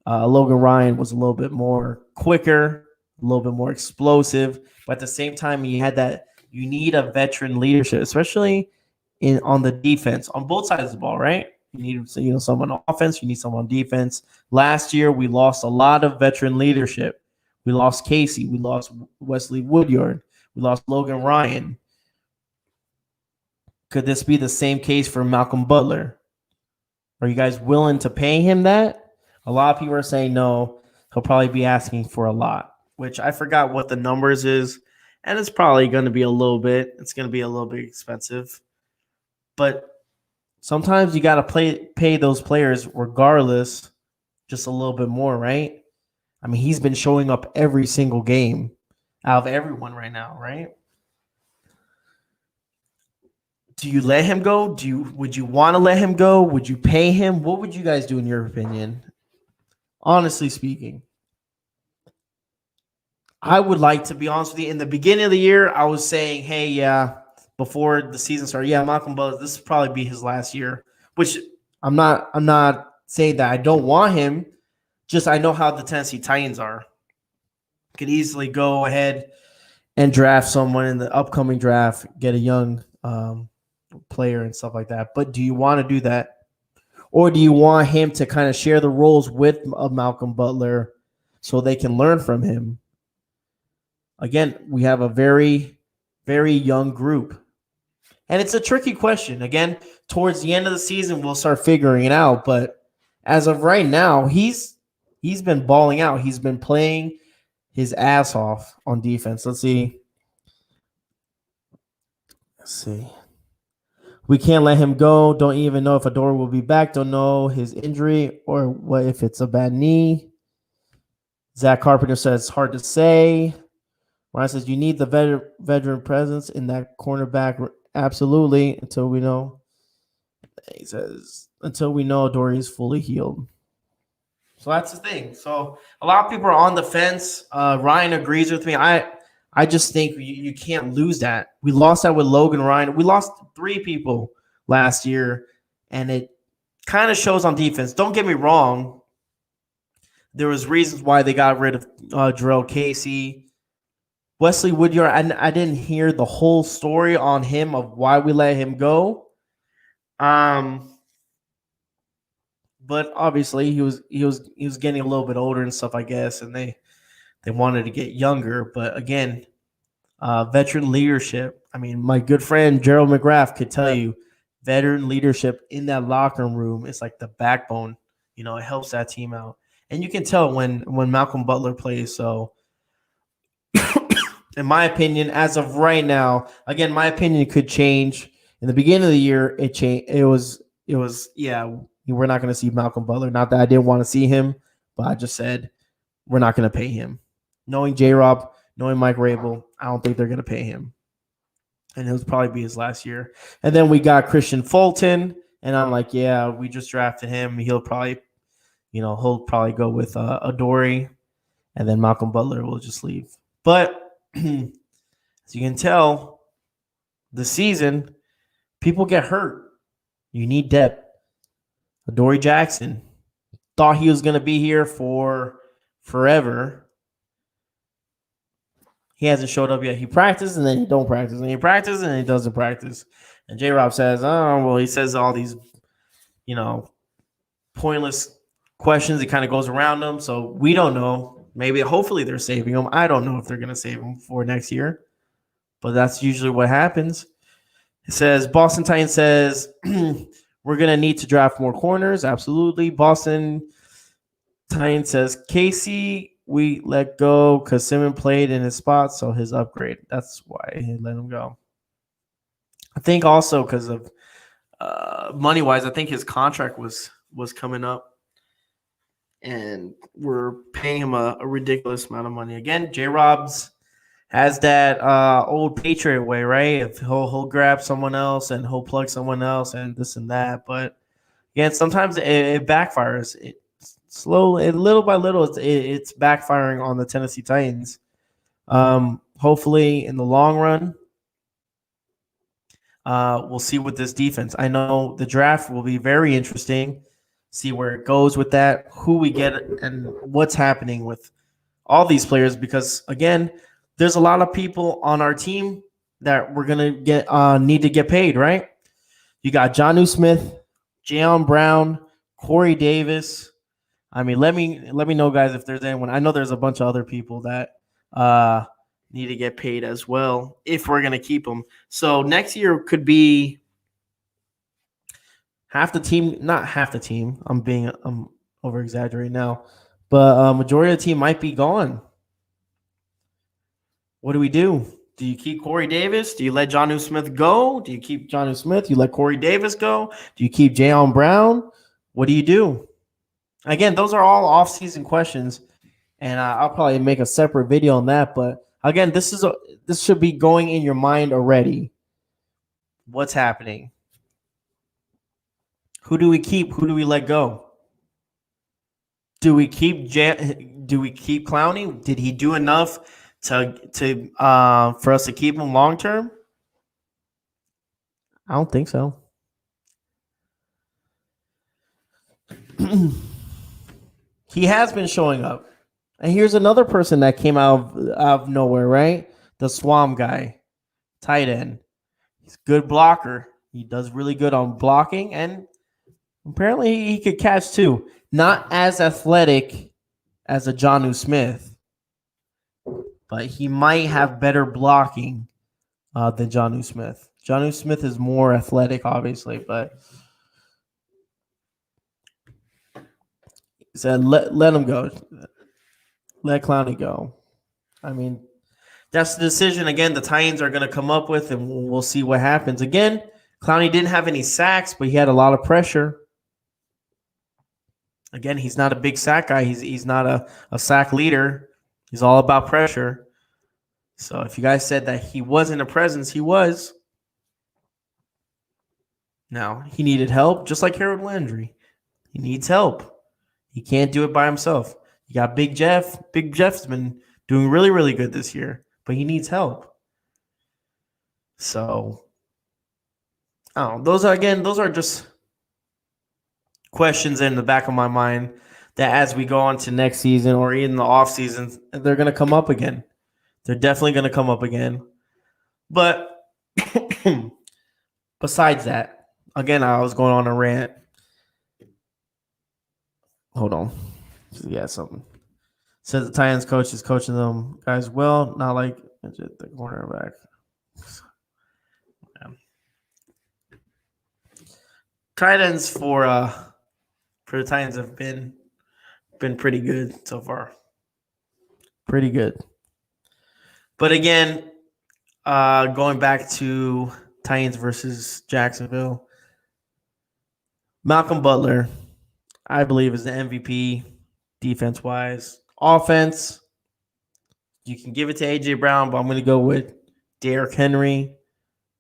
Logan Ryan was a little bit more quicker, a little bit more explosive, but at the same time, he had that. You need a veteran leadership, especially on the defense, on both sides of the ball, right? You need someone on offense, you need someone on defense. Last year, we lost a lot of veteran leadership. We lost Casey, we lost Wesley Woodyard, we lost Logan Ryan. Could this be the same case for Malcolm Butler? Are you guys willing to pay him that? A lot of people are saying no. He'll probably be asking for a lot, which I forgot what the numbers is, and it's probably going to be a little bit. It's going to be a little bit expensive. But sometimes you got to pay those players regardless, just a little bit more, right? I mean, he's been showing up every single game out of everyone right now, right? Do you let him go? Would you want to let him go? Would you pay him? What would you guys do in your opinion? Honestly speaking, I would like to be honest with you. In the beginning of the year, I was saying, hey, yeah, before the season started, yeah, Malcolm Butler, this will probably be his last year, which I'm not saying that I don't want him. Just I know how the Tennessee Titans are. Could easily go ahead and draft someone in the upcoming draft, get a young player and stuff like that. But do you want to do that? Or do you want him to kind of share the roles with Malcolm Butler so they can learn from him? Again, we have a very, very young group. And it's a tricky question. Again, towards the end of the season, we'll start figuring it out. But as of right now, he's been balling out. He's been playing his ass off on defense. Let's see. We can't let him go. Don't even know if Adore will be back. Don't know his injury or what if it's a bad knee. Zach Carpenter says it's hard to say. Ryan says you need the veteran presence in that cornerback. Absolutely, until we know. He says until we know Adore is fully healed. So that's the thing. So a lot of people are on the fence. Ryan agrees with me. I just think you can't lose that. We lost that with Logan Ryan. We lost 3 people last year, and kind of shows on defense. Don't get me wrong. There was reasons why they got rid of Jarrell Casey. Wesley Woodyard, I didn't hear the whole story on him of why we let him go. But obviously he was getting a little bit older and stuff, I guess, and they wanted to get younger. But again, veteran leadership. I mean, my good friend Gerald McGrath could tell you, veteran leadership in that locker room is like the backbone. You know, it helps that team out, and you can tell when Malcolm Butler plays. So, in my opinion, as of right now, again, my opinion could change. In the beginning of the year, it changed. It was yeah. We're not going to see Malcolm Butler. Not that I didn't want to see him, but I just said we're not going to pay him. Knowing J-Rob, knowing Mike Rabel, I don't think they're going to pay him. And it'll probably be his last year. And then we got Christian Fulton, and I'm like, yeah, we just drafted him. He'll probably go with Adoree, and then Malcolm Butler will just leave. But as you can tell, the season, people get hurt. You need depth. Adoree Jackson thought he was going to be here for forever. He hasn't showed up yet. He practiced and then he don't practice. And he practices and he doesn't practice. And J-Rob says, oh, well, he says all these, pointless questions. He kind of goes around them. So we don't know. Maybe, hopefully they're saving him. I don't know if they're going to save him for next year. But that's usually what happens. It says, Boston Titans says, we're going to need to draft more corners. Absolutely. Boston Titans says, Casey, we let go because Simmons played in his spot, so his upgrade. That's why he let him go. I think also because of money-wise, I think his contract was coming up, and we're paying him a ridiculous amount of money. Again, J-Rob's has that old Patriot way, right? If he'll grab someone else and he'll plug someone else and this and that. But again, sometimes it backfires. Slowly, little by little, it's backfiring on the Tennessee Titans. Hopefully, in the long run, we'll see with this defense. I know the draft will be very interesting. See where it goes with that, who we get, and what's happening with all these players. Because again, there's a lot of people on our team that we're gonna get need to get paid, right? You got Jonnu Smith, Jayon Brown, Corey Davis. I mean, let me know, guys, if there's anyone. I know there's a bunch of other people that need to get paid as well if we're gonna keep them. So next year could be half the team, not half the team. I'm over exaggerating now, but majority of the team might be gone. What do we do? Do you keep Corey Davis? Do you let Jonnu Smith go? Do you keep Jonnu Smith? You let Corey Davis go? Do you keep Jayon Brown? What do you do? Again, those are all off-season questions, and I'll probably make a separate video on that. But again, this should be going in your mind already. What's happening? Who do we keep? Who do we let go? Do we keep Clowney? Did he do enough for us to keep him long term? I don't think so. He has been showing up. And here's another person that came out of nowhere, right? The Swamp guy, tight end. He's a good blocker. He does really good on blocking, and apparently he could catch too. Not as athletic as a Jonnu Smith, but he might have better blocking than Jonnu Smith. Jonnu Smith is more athletic, obviously, but he said let him go. Let Clowney go. I mean, that's the decision, again, the Titans are going to come up with, and we'll see what happens. Again, Clowney didn't have any sacks, but he had a lot of pressure. Again, he's not a big sack guy. He's not a sack leader. He's all about pressure. So if you guys said that he wasn't a presence, he was. Now, he needed help, just like Harold Landry. He needs help. He can't do it by himself. You got Big Jeff. Big Jeff's been doing really, really good this year, but he needs help. So, those are just questions in the back of my mind that as we go on to next season or in the off season, they're going to come up again. They're definitely going to come up again. But besides that, again, I was going on a rant. Hold on. Yeah, something. Says the Titans coach is coaching them guys well, not like the cornerback. Tight ends for the Titans have been pretty good so far. Pretty good. But again, going back to Titans versus Jacksonville, Malcolm Butler, I believe, is the MVP defense-wise. Offense, you can give it to A.J. Brown, but I'm going to go with Derrick Henry.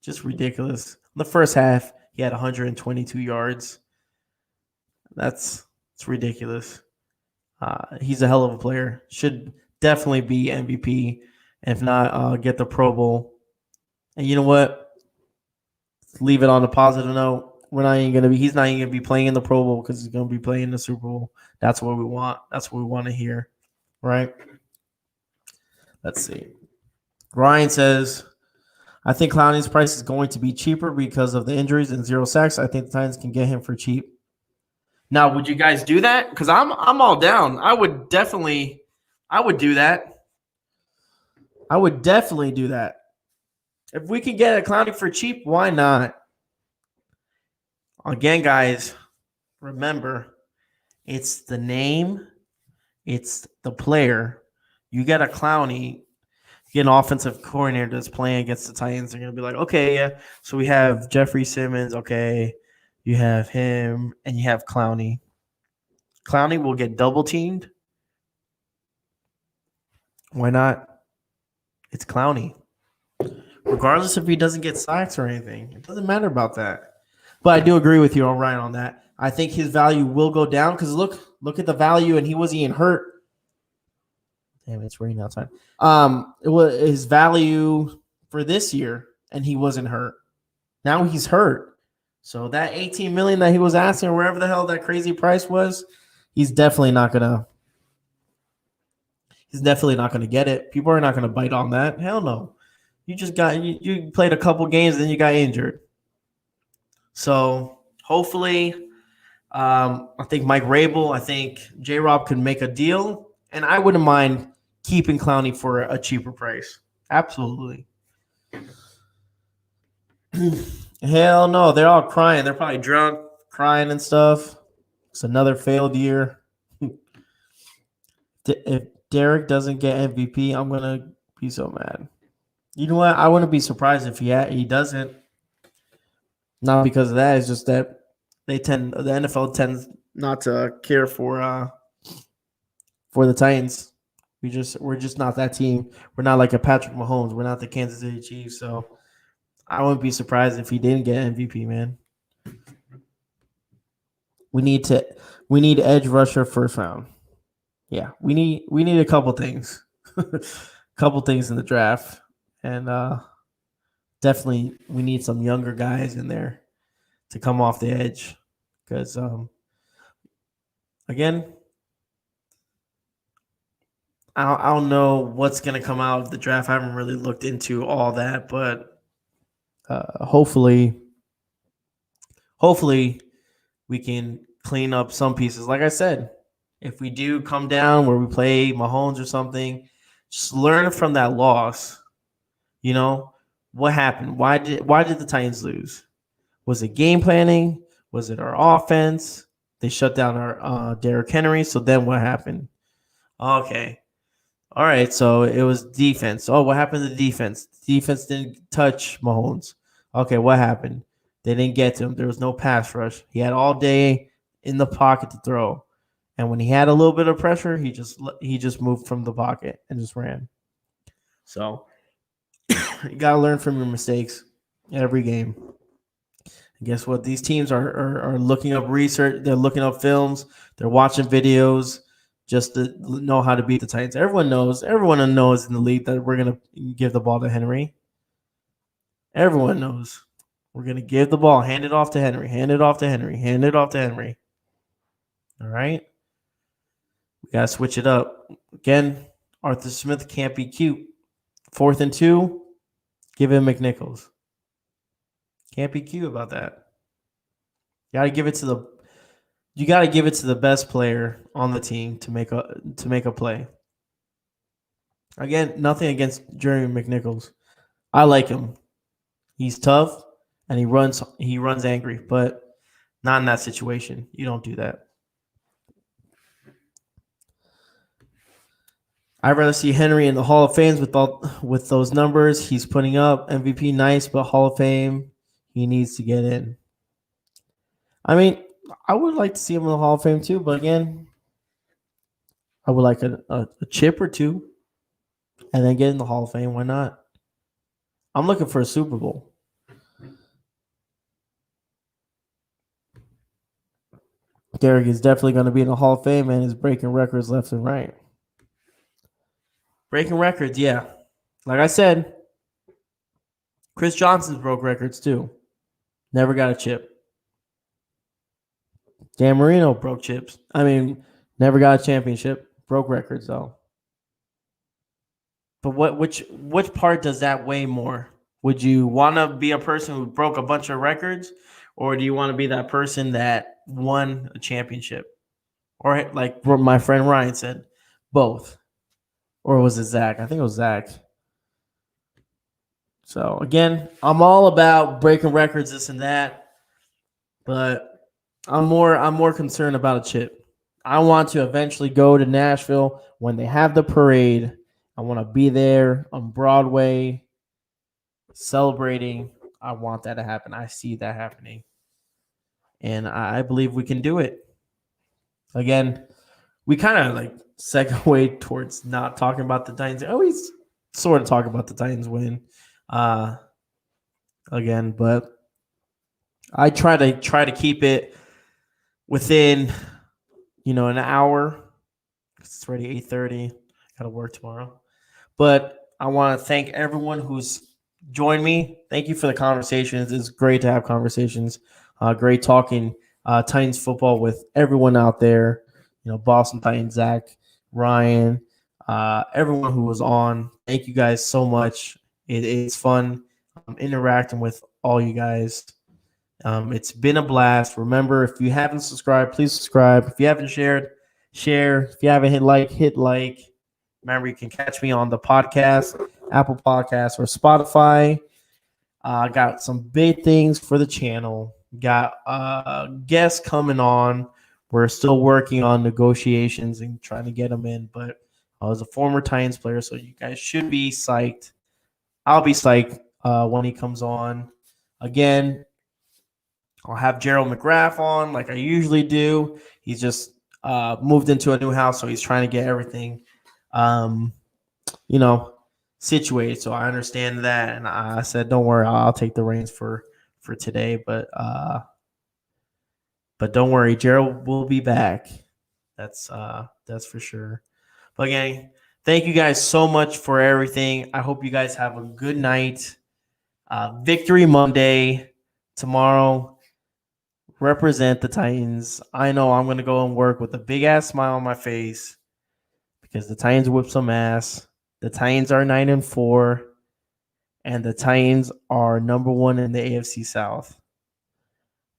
Just ridiculous. In the first half, he had 122 yards. It's ridiculous. He's a hell of a player. Should definitely be MVP. If not, get the Pro Bowl. And you know what? Leave it on a positive note. He's not even gonna be playing in the Pro Bowl because he's gonna be playing in the Super Bowl. That's what we want. That's what we want to hear. Right? Let's see. Ryan says, I think Clowney's price is going to be cheaper because of the injuries and 0 sacks. I think the Titans can get him for cheap. Now, would you guys do that? Because I'm all down. I would do that. I would definitely do that. If we can get a Clowney for cheap, why not? Again, guys, remember, it's the name, it's the player. You get a Clowney, you get an offensive coordinator that's playing against the Titans. They're going to be like, okay, yeah. So we have Jeffrey Simmons, okay. You have him, and you have Clowney. Clowney will get double-teamed. Why not? It's Clowney. Regardless if he doesn't get sacks or anything. It doesn't matter about that. But I do agree with you, Ryan, on that. I think his value will go down because look at the value, and he wasn't even hurt. Damn, it's raining outside. It was his value for this year, and he wasn't hurt. Now he's hurt. So that $18 million that he was asking, or wherever the hell that crazy price was, he's definitely not gonna get it. People are not gonna bite on that. Hell no. You played a couple games, then you got injured. So hopefully, I think Mike Rabel, I think J-Rob could make a deal, and I wouldn't mind keeping Clowney for a cheaper price. Absolutely. Hell no, they're all crying. They're probably drunk, crying and stuff. It's another failed year. If Derek doesn't get MVP, I'm gonna be so mad. You know what? I wouldn't be surprised if he doesn't. Not because of that. It's just that the NFL tends not to care for the Titans. We're just not that team. We're not like a Patrick Mahomes. We're not the Kansas City Chiefs. So I wouldn't be surprised if he didn't get MVP, man. We need edge rusher first round. Yeah, we need a couple things. Couple things in the draft. And definitely we need some younger guys in there to come off the edge. Because again, I don't know what's going to come out of the draft. I haven't really looked into all that, but hopefully we can clean up some pieces. Like I said, if we do come down where we play Mahomes or something, just learn from that loss. You know, what happened? Why did the Titans lose? Was it game planning? Was it our offense? They shut down our Derrick Henry. So then what happened? Okay. All right. So it was defense. Oh, what happened to defense? Defense didn't touch Mahomes. Okay. What happened? They didn't get to him. There was no pass rush. He had all day in the pocket to throw. And when he had a little bit of pressure, he just moved from the pocket and just ran. So you got to learn from your mistakes every game. And guess what? These teams are looking up research. They're looking up films. They're watching videos just to know how to beat the Titans. Everyone knows in the league that we're going to give the ball to Henry. Everyone knows. We're going to give the ball, hand it off to Henry, hand it off to Henry, hand it off to Henry. All right. We got to switch it up. Again, Arthur Smith can't be cute. 4th and 2, give him McNichols. Can't be cute about that. You got to give it to the best player on the team to make a play. Again, nothing against Jeremy McNichols. I like him. He's tough and he runs angry, but not in that situation. You don't do that. I'd rather see Henry in the Hall of Fame with those numbers he's putting up. MVP, nice, but Hall of Fame, he needs to get in. I mean, I would like to see him in the Hall of Fame too, but again, I would like a chip or two and then get in the Hall of Fame. Why not? I'm looking for a Super Bowl. Derek is definitely going to be in the Hall of Fame and is breaking records left and right. Breaking records, yeah. Like I said, Chris Johnson's broke records too. Never got a chip. Dan Marino broke chips. I mean, never got a championship. Broke records though. But which part does that weigh more? Would you want to be a person who broke a bunch of records, or do you want to be that person that won a championship? Or like what my friend Ryan said, both. Or was it Zach? I think it was Zach. So again, I'm all about breaking records, this and that, but I'm more concerned about a chip. I want to eventually go to Nashville when they have the parade. I want to be there on Broadway celebrating. I want that to happen. I see that happening. And I believe we can do it. Again, we kind of like segue towards not talking about the Titans. I always sort of talk about the Titans win again, but I try to keep it within, an hour. It's already 8:30. Got to work tomorrow. But I want to thank everyone who's joined me. Thank you for the conversations. It's great to have conversations. Great talking Titans football with everyone out there. Boston Titans, Zach, Ryan, everyone who was on. Thank you guys so much. It's fun interacting with all you guys. It's been a blast. Remember, if you haven't subscribed, please subscribe. If you haven't shared, share. If you haven't hit like. Remember, you can catch me on the podcast, Apple Podcasts, or Spotify. Got some big things for the channel. Got guests coming on. We're still working on negotiations and trying to get them in. But I was a former Titans player, so you guys should be psyched. I'll be psyched when he comes on. Again, I'll have Gerald McGrath on like I usually do. He's just moved into a new house, so he's trying to get everything situated. So I understand that, and I said, "Don't worry, I'll take the reins for today." But don't worry, Gerald will be back. That's for sure. But again, thank you guys so much for everything. I hope you guys have a good night. Victory Monday tomorrow. Represent the Titans. I know I'm gonna go and work with a big ass smile on my face because the Titans whip some ass. The Titans are 9-4, and the Titans are number 1 in the AFC South.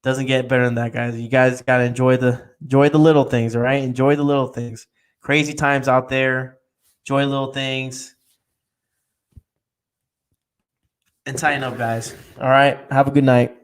Doesn't get better than that, guys. You guys gotta enjoy the little things, all right? Enjoy the little things. Crazy times out there. Enjoy little things. And tighten up, guys. All right. Have a good night.